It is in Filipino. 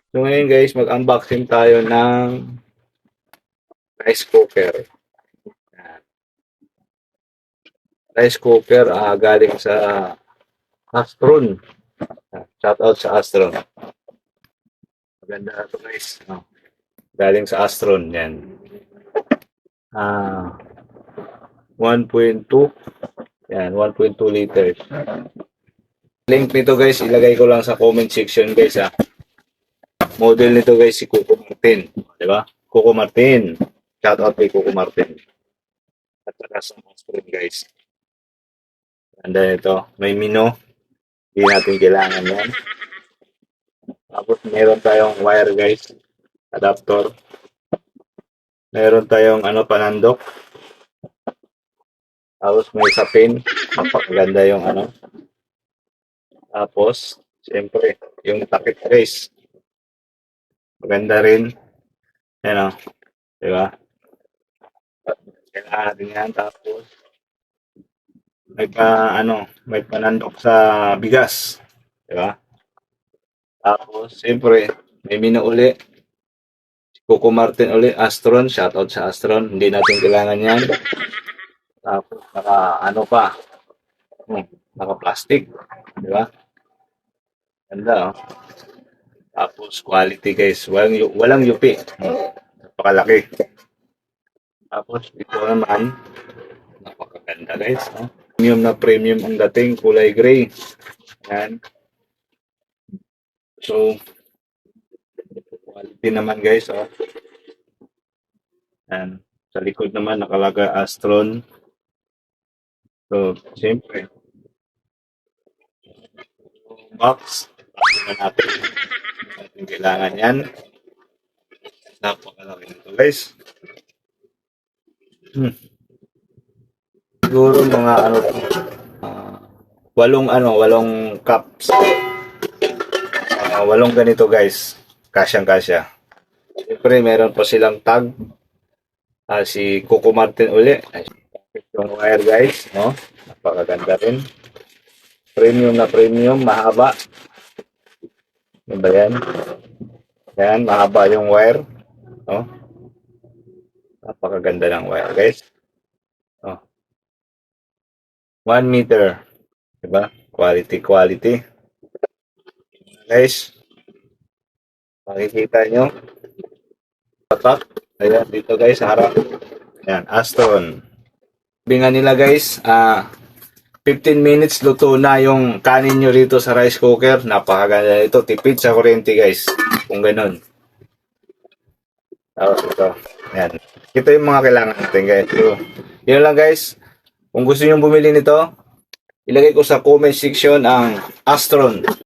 So ngayon guys, mag-unboxing tayo ng rice cooker. Yan. Rice cooker galing sa Astron. Shout out sa Astron. Maganda na ito guys. Galing sa Astron. Yan. 1.2. Yan, 1.2 liters. Link nito guys, ilagay ko lang sa comment section guys ha. Model nito guys si Coco Martin. Di ba? Coco Martin. Shout out kay Coco Martin. At saka sa Astron guys. Ganda nito. May mino. Hindi natin kailangan yan. Tapos meron tayong wire guys. Adapter. Meron tayong panandok. Tapos may sapin. Napakaganda yung Tapos, siyempre, yung takip guys. Maganda rin. Yan o. Diba? Kailangan natin yan. Tapos, may panandok sa bigas. Diba? Tapos, siyempre, may mino uli. Coco Martin uli, Astron. Shoutout sa Astron. Hindi natin kailangan yan. Tapos, naka-plastic. Diba? Ganda, oh. Tapos, quality guys. Walang yupi. Napakalaki. Tapos, ito naman, napakaganda guys. Oh. Premium na premium ang dating. Kulay gray. Yan. So, quality naman guys. Oh. Yan. Sa likod naman, nakalaga Astron. So, siyempre, box. Bakit natin kailangan yan. Napakalaki nito guys. Siguro mga walong cups. Walong ganito guys. Kasyang-kasya. Siyempre, meron pa silang tag. Si Coco Martin uli. Yung wire guys. No? Napakaganda rin. Premium na premium. Mahaba. Ano ba yan? Yan. Mahaba yung wire. No? Napakaganda ng wire guys. 1 meter. Diba? Quality. Guys. Makikita nyo. Patak. Ayan, dito guys, harap. Ayan, Astron. Sabi nga nila guys, 15 minutes luto na yung kanin nyo rito sa rice cooker. Napakaganda nito. Tipid sa kuryente guys. Kung ganun. Tapos ito. Ayan. Ito yung mga kailangan natin guys. So, yun lang guys. Kung gusto nyo bumili nito, ilagay ko sa comment section ang Astron.